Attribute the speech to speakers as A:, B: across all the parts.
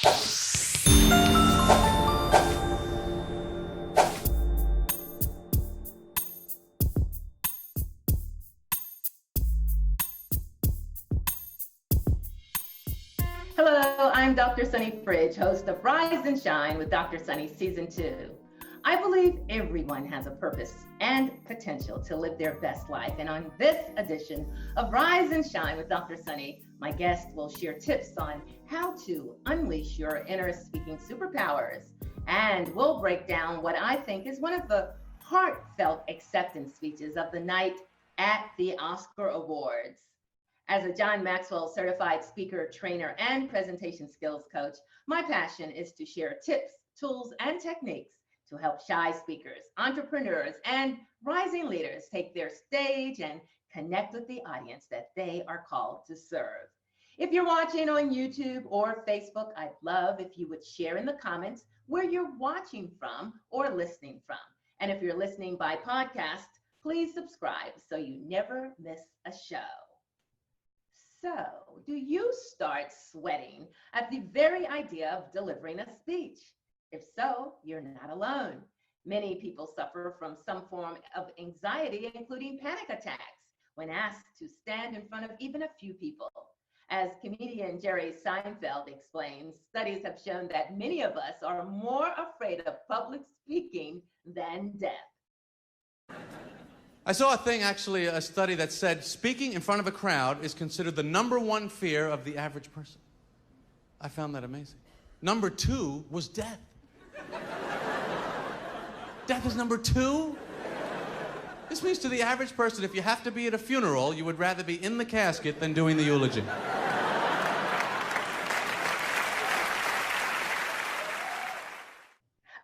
A: Hello, I'm Dr. Sunny Fridge, host of Rise and Shine with Dr. Sunny Season 2. I believe everyone has a purpose and potential to live their best life. And on this edition of Rise and Shine with Dr. Sunny, my guest will share tips on how to unleash your inner speaking superpowers. And we'll break down what I think is one of the heartfelt acceptance speeches of the night at the Oscar Awards. As a John Maxwell certified speaker, trainer, and presentation skills coach, my passion is to share tips, tools, and techniques to help shy speakers, entrepreneurs, and rising leaders take their stage and connect with the audience that they are called to serve. If you're watching on YouTube or Facebook, I'd love if you would share in the comments where you're watching from or listening from. And if you're listening by podcast, please subscribe so you never miss a show. So, do you start sweating at the very idea of delivering a speech? If so, you're not alone. Many people suffer from some form of anxiety, including panic attacks, when asked to stand in front of even a few people. As comedian Jerry Seinfeld explains, studies have shown that many of us are more afraid of public speaking than death.
B: I saw a study that said speaking in front of a crowd is considered the #1 fear of the average person. I found that amazing. Number 2 was death. Death is number 2? This means to the average person, if you have to be at a funeral, you would rather be in the casket than doing the eulogy.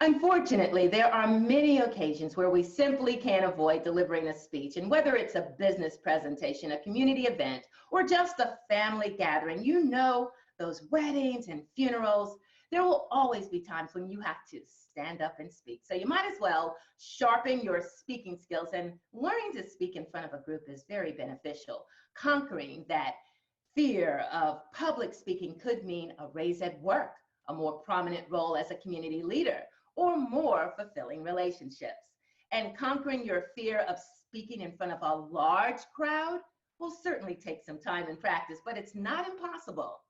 A: Unfortunately, there are many occasions where we simply can't avoid delivering a speech. And whether it's a business presentation, a community event, or just a family gathering, you know, those weddings and funerals, there will always be times when you have to stand up and speak. So you might as well sharpen your speaking skills, and learning to speak in front of a group is very beneficial. Conquering that fear of public speaking could mean a raise at work, a more prominent role as a community leader, or more fulfilling relationships. And conquering your fear of speaking in front of a large crowd will certainly take some time and practice, but it's not impossible.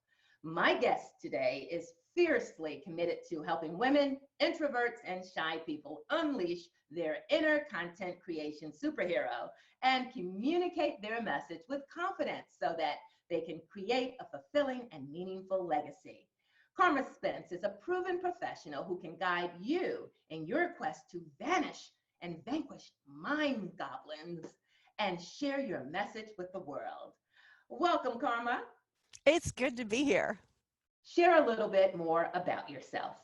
A: My guest today is fiercely committed to helping women, introverts, and shy people unleash their inner content creation superhero and communicate their message with confidence so that they can create a fulfilling and meaningful legacy. Karma Spence is a proven professional who can guide you in your quest to vanish and vanquish mind goblins and share your message with the world. Welcome, Karma.
C: It's good to be here.
A: Share a little bit more about yourself.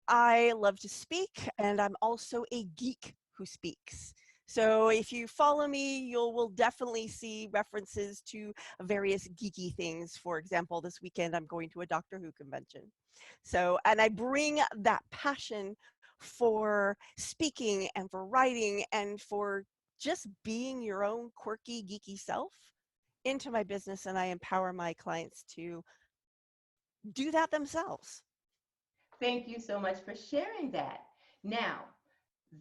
C: I love to speak, and I'm also a geek who speaks. So if you follow me, you will definitely see references to various geeky things. For example, this weekend I'm going to a Doctor Who convention. So, and I bring that passion for speaking and for writing and for just being your own quirky, geeky self into my business, and I empower my clients to do that themselves.
A: Thank you so much for sharing that. Now,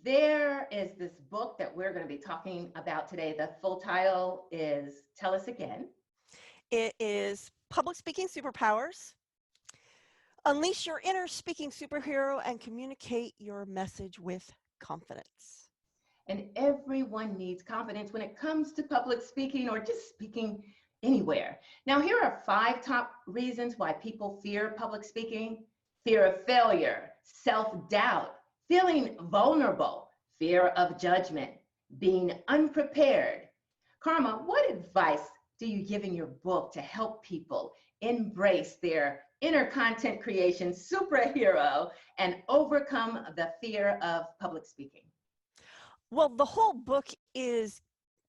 A: there is this book that we're going to be talking about today. The full title is, tell us again.
C: It is Public Speaking Superpowers. Unleash your inner speaking superhero and communicate your message with confidence.
A: And everyone needs confidence when it comes to public speaking or just speaking anywhere. Now, here are 5 top reasons why people fear public speaking. Fear of failure, self-doubt, feeling vulnerable, fear of judgment, being unprepared. Karma, what advice do you give in your book to help people embrace their inner content creation superhero and overcome the fear of public speaking?
C: Well, the whole book is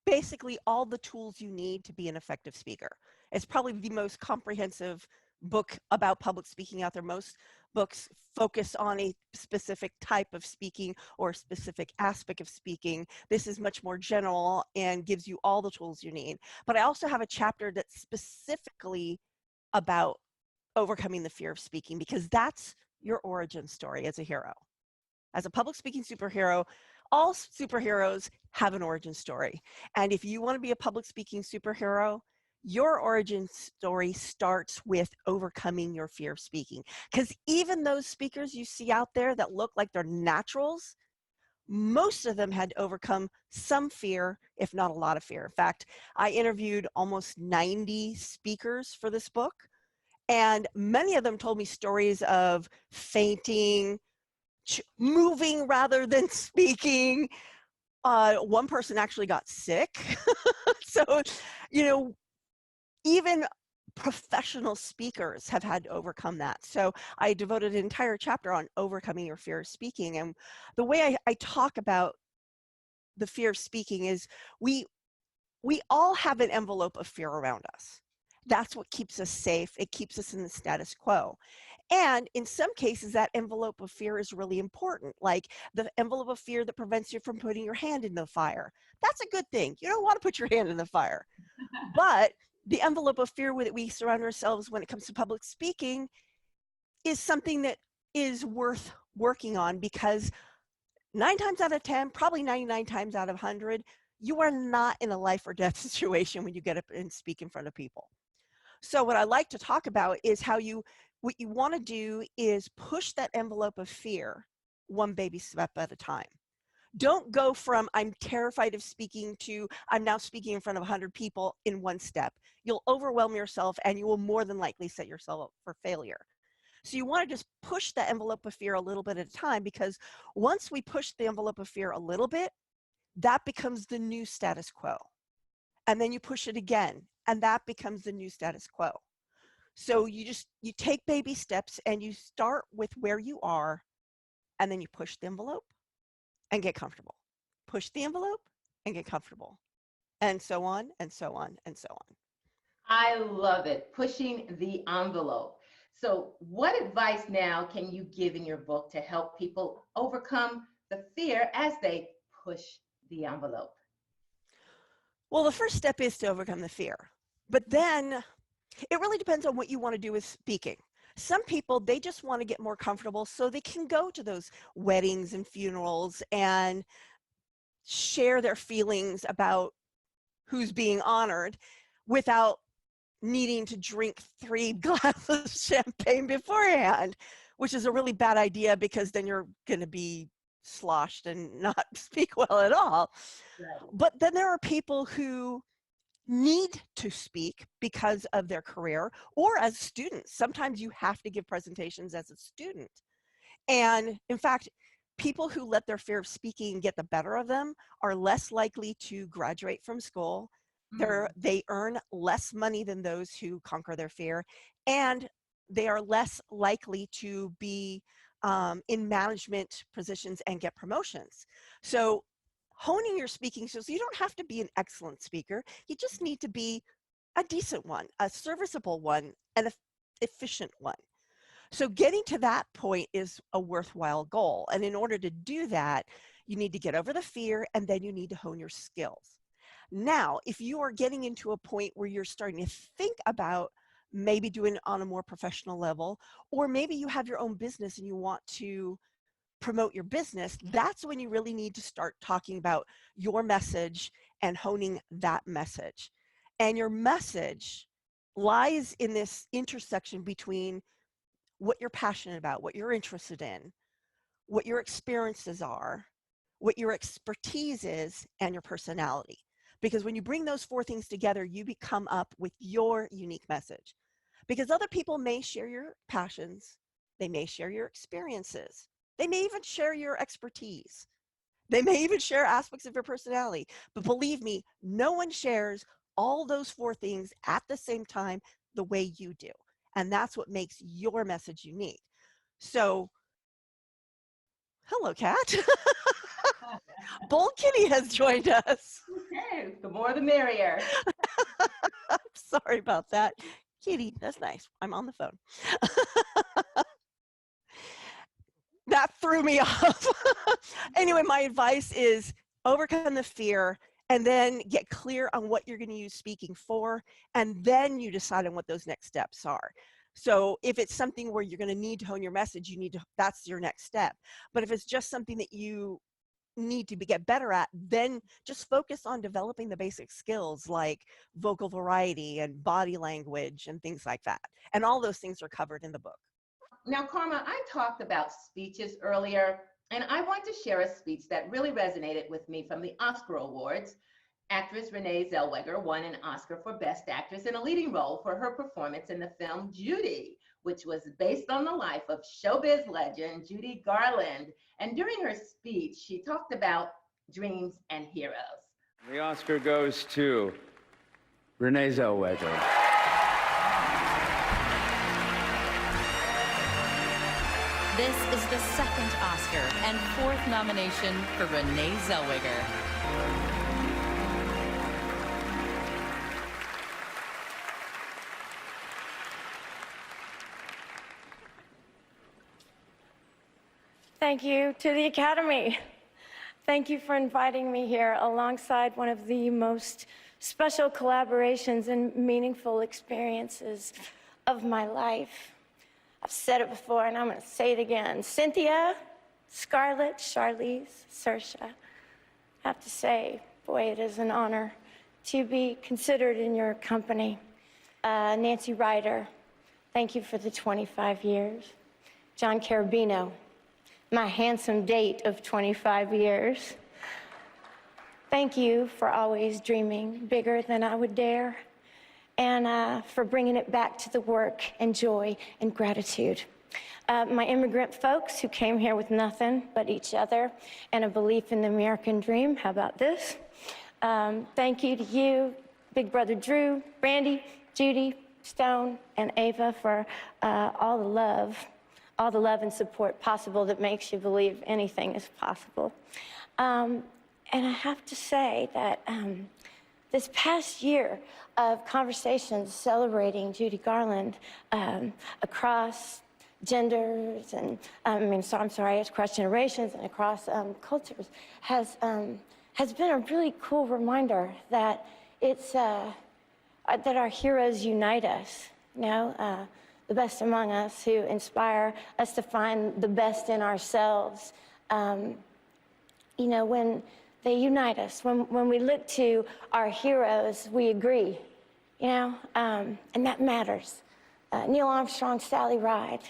C: basically all the tools you need to be an effective speaker. It's probably the most comprehensive book about public speaking out there. Most books focus on a specific type of speaking or a specific aspect of speaking. This is much more general and gives you all the tools you need. But I also have a chapter that's specifically about overcoming the fear of speaking, because that's your origin story as a hero. As a public speaking superhero, all superheroes have an origin story. And if you want to be a public speaking superhero, your origin story starts with overcoming your fear of speaking. Because even those speakers you see out there that look like they're naturals, most of them had to overcome some fear, if not a lot of fear. In fact, I interviewed almost 90 speakers for this book, and many of them told me stories of fainting, moving rather than speaking. One person actually got sick. So, you know, even professional speakers have had to overcome that. So I devoted an entire chapter on overcoming your fear of speaking. And the way I talk about the fear of speaking is we all have an envelope of fear around us. That's what keeps us safe. It keeps us in the status quo. And in some cases, that envelope of fear is really important, like the envelope of fear that prevents you from putting your hand in the fire. That's a good thing. You don't want to put your hand in the fire. But the envelope of fear that we surround ourselves when it comes to public speaking is something that is worth working on, because 9 times out of 10, probably 99 times out of 100, you are not in a life or death situation when you get up and speak in front of people. So what I like to talk about is what you want to do is push that envelope of fear one baby step at a time. Don't go from I'm terrified of speaking to I'm now speaking in front of 100 people in one step. You'll overwhelm yourself and you will more than likely set yourself up for failure. So you want to just push the envelope of fear a little bit at a time, because once we push the envelope of fear a little bit, that becomes the new status quo. And then you push it again, and that becomes the new status quo. So you take baby steps and you start with where you are, and then you push the envelope and get comfortable. Push the envelope and get comfortable. And so on and so on and so on.
A: I love it. Pushing the envelope. So what advice now can you give in your book to help people overcome the fear as they push the envelope?
C: Well, the first step is to overcome the fear. But then it really depends on what you want to do with speaking. Some people, they just want to get more comfortable so they can go to those weddings and funerals and share their feelings about who's being honored without needing to drink 3 glasses of champagne beforehand, which is a really bad idea, because then you're going to be sloshed and not speak well at all.
A: Right.
C: But then there are people who need to speak because of their career, or as students. Sometimes you have to give presentations as a student. And in fact, people who let their fear of speaking get the better of them are less likely to graduate from school. They earn less money than those who conquer their fear, and they are less likely to be in management positions and get promotions. So honing your speaking skills, you don't have to be an excellent speaker. You just need to be a decent one, a serviceable one, and an efficient one. So getting to that point is a worthwhile goal. And in order to do that, you need to get over the fear, and then you need to hone your skills. Now, if you are getting into a point where you're starting to think about maybe doing it on a more professional level, or maybe you have your own business and you want to promote your business, that's when you really need to start talking about your message and honing that message. And your message lies in this intersection between what you're passionate about, what you're interested in, what your experiences are, what your expertise is, and your personality. Because when you bring those 4 things together, you become up with your unique message. Because other people may share your passions, they may share your experiences, they may even share your expertise, they may even share aspects of your personality. But believe me, no one shares all those 4 things at the same time the way you do. And that's what makes your message unique. So, hello, Kat. Bold Kitty has joined us.
A: Okay, the more the merrier.
C: I'm sorry about that. Kitty, that's nice. I'm on the phone. That threw me off. Anyway, my advice is overcome the fear, and then get clear on what you're going to use speaking for, and then you decide on what those next steps are. So if it's something where you're going to need to hone your message, that's your next step. But if it's just something that you need to get better at, then just focus on developing the basic skills like vocal variety and body language and things like that. And all those things are covered in the book.
A: Now, Karma, I talked about speeches earlier, and I want to share a speech that really resonated with me from the Oscar Awards. Actress Renee Zellweger won an Oscar for Best Actress in a Leading Role for her performance in the film Judy, which was based on the life of showbiz legend Judy Garland. And during her speech, she talked about dreams and heroes.
D: The Oscar goes to Renee Zellweger.
E: This is the second Oscar and fourth nomination for Renee Zellweger.
F: Thank you to the Academy. Thank you for inviting me here alongside one of the most special collaborations and meaningful experiences of my life. I've said it before and I'm going to say it again. Cynthia, Scarlett, Charlize, Saoirse. I have to say, boy, it is an honor to be considered in your company. Nancy Ryder, thank you for the 25 years. John Carabino, my handsome date of 25 years. Thank you for always dreaming bigger than I would dare, and for bringing it back to the work and joy and gratitude. My immigrant folks who came here with nothing but each other and a belief in the American dream. How about this? Thank you to you, Big Brother Drew, Brandy, Judy, Stone, and Ava for all the love and support possible that makes you believe anything is possible. And I have to say that this past year of conversations celebrating Judy Garland across genders and, across generations and across cultures has been a really cool reminder that it's, that our heroes unite us, you know? The best among us, who inspire us to find the best in ourselves. You know, when they unite us, when we look to our heroes, we agree, you know, and that matters. Neil Armstrong, Sally Ride,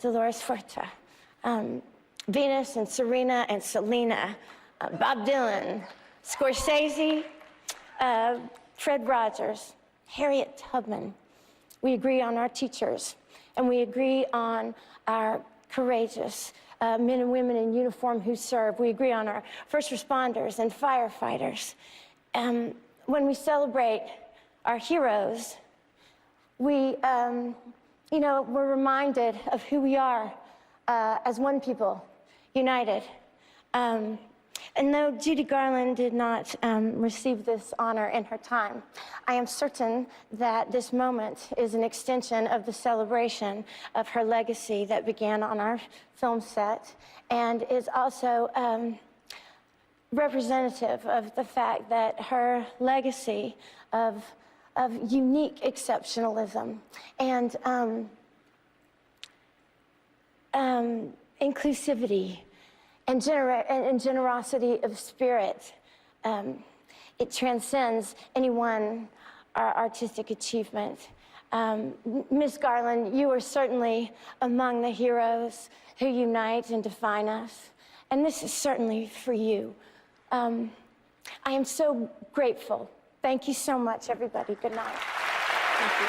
F: Dolores Huerta, Venus and Serena and Selena, Bob Dylan, Scorsese, Fred Rogers, Harriet Tubman. We agree on our teachers, and we agree on our courageous men and women in uniform who serve. We agree on our first responders and firefighters. When we celebrate our heroes, we, you know, we're reminded of who we are as one people, united. And though Judy Garland did not receive this honor in her time, I am certain that this moment is an extension of the celebration of her legacy that began on our film set, and is also representative of the fact that her legacy of unique exceptionalism and inclusivity and generosity of spirit. It transcends our artistic achievement. Ms. Garland, you are certainly among the heroes who unite and define us, and this is certainly for you. I am so grateful. Thank you so much, everybody. Good night. Thank you.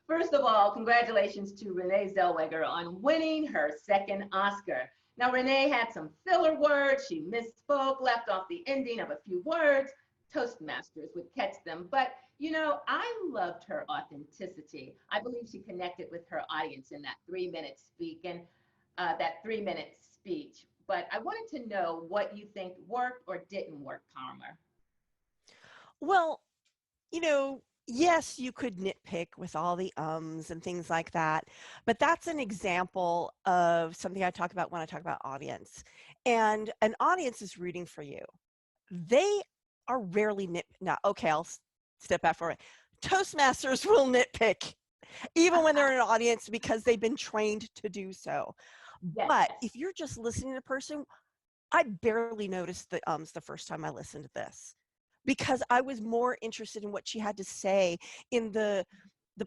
A: First of all, congratulations to Renee Zellweger on winning her second Oscar. Now, Renee had some filler words. She misspoke, left off the ending of a few words. Toastmasters would catch them. But, you know, I loved her authenticity. I believe she connected with her audience in that 3-minute speech. But I wanted to know what you think worked or didn't work, Karma.
C: Well, you know, yes, you could nitpick with all the ums and things like that, but that's an example of something I talk about when I talk about audience. And an audience is rooting for you. They are rarely okay, I'll step back for it. Toastmasters will nitpick. even when they're in an audience, because they've been trained to do so.
A: Yes.
C: But if you're just listening to a person, I barely noticed the ums the first time I listened to this, because I was more interested in what she had to say, in the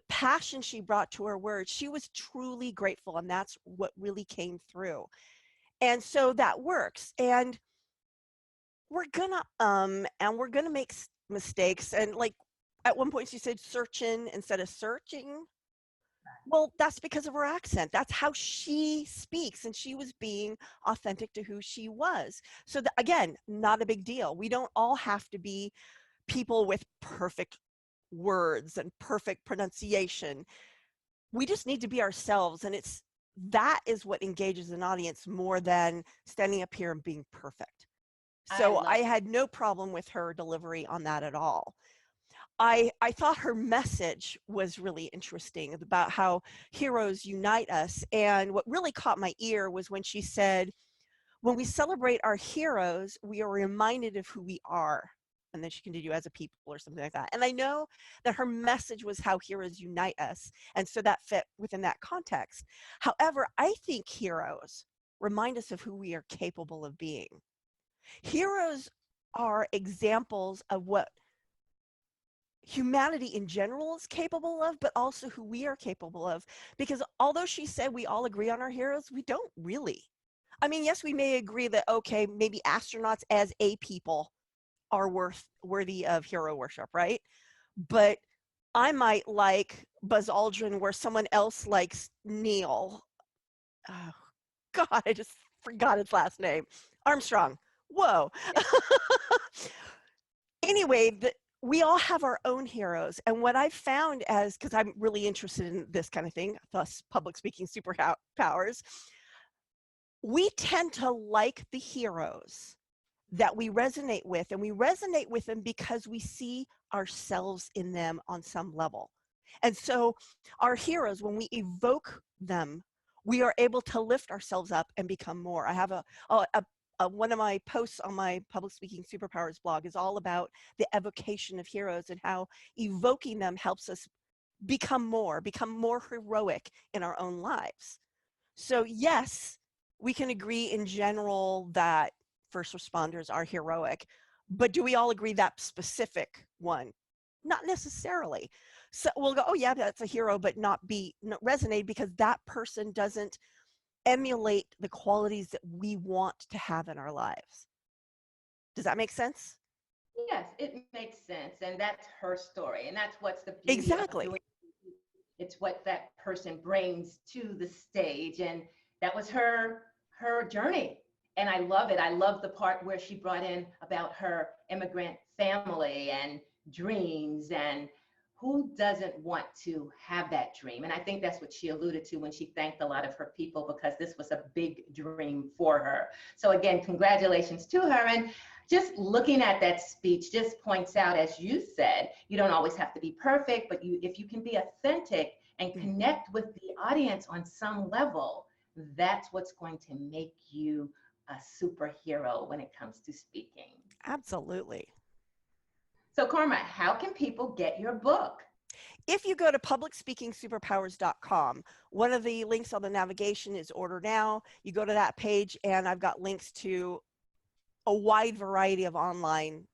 C: passion she brought to her words. She was truly grateful, and that's what really came through. And so that works. And we're gonna and we're gonna make mistakes. And like at one point she said searching instead of searching. Well, that's because of her accent. That's how she speaks, and she was being authentic to who she was. So again, not a big deal. We don't all have to be people with perfect words and perfect pronunciation. We just need to be ourselves, and that is what engages an audience more than standing up here and being perfect. So I had no problem with her delivery on that at all. I thought her message was really interesting about how heroes unite us. And what really caught my ear was when she said, when we celebrate our heroes, we are reminded of who we are. And then she continued, as a people or something like that. And I know that her message was how heroes unite us. And so that fit within that context. However, I think heroes remind us of who we are capable of being. Heroes are examples of what humanity in general is capable of, but also who we are capable of. Because although she said we all agree on our heroes, we don't really. I mean, yes, we may agree that, okay, maybe astronauts as a people are worthy of hero worship, right? But I might like Buzz Aldrin where someone else likes Neil. Oh, God, I just forgot his last name. Armstrong. Whoa. Anyway, we all have our own heroes. And what I found because I'm really interested in this kind of thing, thus public speaking superpowers, we tend to like the heroes that we resonate with, and we resonate with them because we see ourselves in them on some level. And so our heroes, when we evoke them, we are able to lift ourselves up and become more. I have one of my posts on my Public Speaking Superpowers blog is all about the evocation of heroes and how evoking them helps us become more heroic in our own lives. So yes, we can agree in general that first responders are heroic, but do we all agree that specific one? Not necessarily. So we'll go, oh yeah, that's a hero, but not resonate because that person doesn't emulate the qualities that we want to have in our lives. Does that make sense?
A: Yes, it makes sense. And that's her story. And that's what's the beauty
C: exactly.
A: of doing it. It's what that person brings to the stage. And that was her journey. And I love it. I love the part where she brought in about her immigrant family and dreams, and who doesn't want to have that dream? And I think that's what she alluded to when she thanked a lot of her people, because this was a big dream for her. So again, congratulations to her. And just looking at that speech just points out, as you said, you don't always have to be perfect, but if you can be authentic and connect with the audience on some level, that's what's going to make you a superhero when it comes to speaking.
C: Absolutely.
A: So Karma, how can people get your book?
C: If you go to publicspeakingsuperpowers.com, one of the links on the navigation is order now. You go to that page and I've got links to a wide variety of online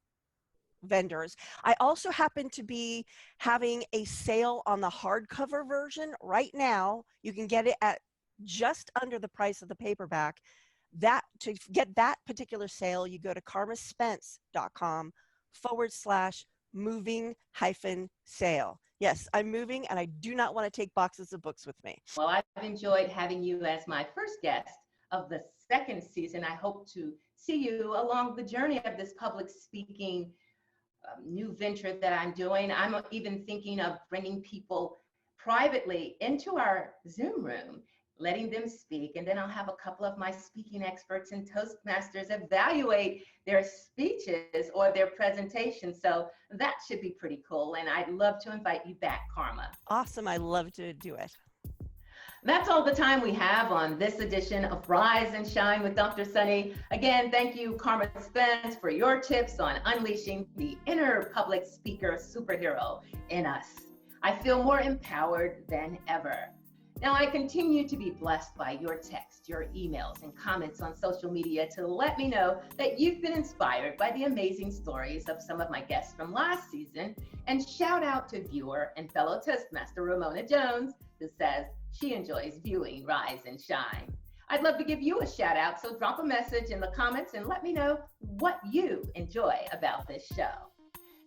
C: vendors. I also happen to be having a sale on the hardcover version right now. You can get it at just under the price of the paperback. To get that particular sale, you go to karmaspence.com/moving-sale. Yes, I'm moving and I do not want to take boxes of books with me.
A: Well, I've enjoyed having you as my first guest of the second season. I hope to see you along the journey of this public speaking new venture that I'm doing. I'm even thinking of bringing people privately into our Zoom room, letting them speak, and then I'll have a couple of my speaking experts and Toastmasters evaluate their speeches or their presentations. So that should be pretty cool, and I'd love to invite you back, Karma.
C: Awesome, I love to do it.
A: That's all the time we have on this edition of Rise and Shine with Dr. Sunny. Again, thank you, Karma Spence, for your tips on unleashing the inner public speaker superhero in us. I feel more empowered than ever. Now, I continue to be blessed by your texts, your emails, and comments on social media to let me know that you've been inspired by the amazing stories of some of my guests from last season. And shout out to viewer and fellow Toastmaster Ramona Jones, who says she enjoys viewing Rise and Shine. I'd love to give you a shout out, so drop a message in the comments and let me know what you enjoy about this show.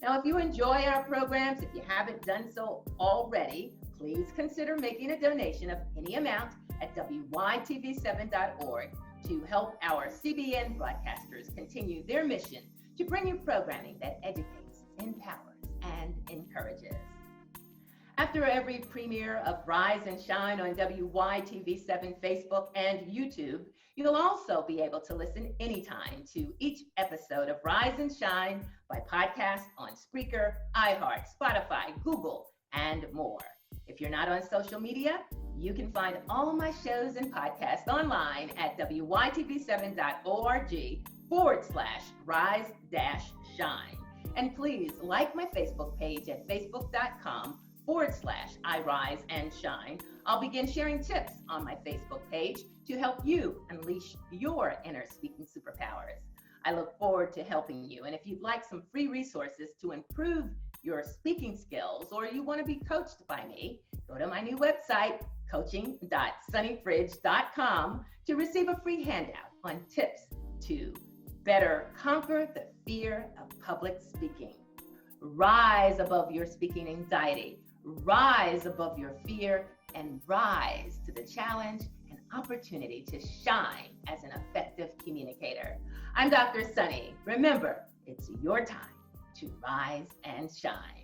A: Now, if you enjoy our programs, if you haven't done so already, please consider making a donation of any amount at WYTV7.org to help our CBN broadcasters continue their mission to bring you programming that educates, empowers, and encourages. After every premiere of Rise and Shine on WYTV7 Facebook and YouTube, you'll also be able to listen anytime to each episode of Rise and Shine by podcast on Spreaker, iHeart, Spotify, Google, and more. If you're not on social media, you can find all of my shows and podcasts online at WYTV7.org/rise-shine. And please like my Facebook page at facebook.com/iRiseAndShine. I'll begin sharing tips on my Facebook page to help you unleash your inner speaking superpowers. I look forward to helping you. And if you'd like some free resources to improve your speaking skills, or you want to be coached by me, go to my new website, coaching.sunnyfridge.com, to receive a free handout on tips to better conquer the fear of public speaking. Rise above your speaking anxiety, rise above your fear, and rise to the challenge and opportunity to shine as an effective communicator. I'm Dr. Sunny. Remember, it's your time to rise and shine.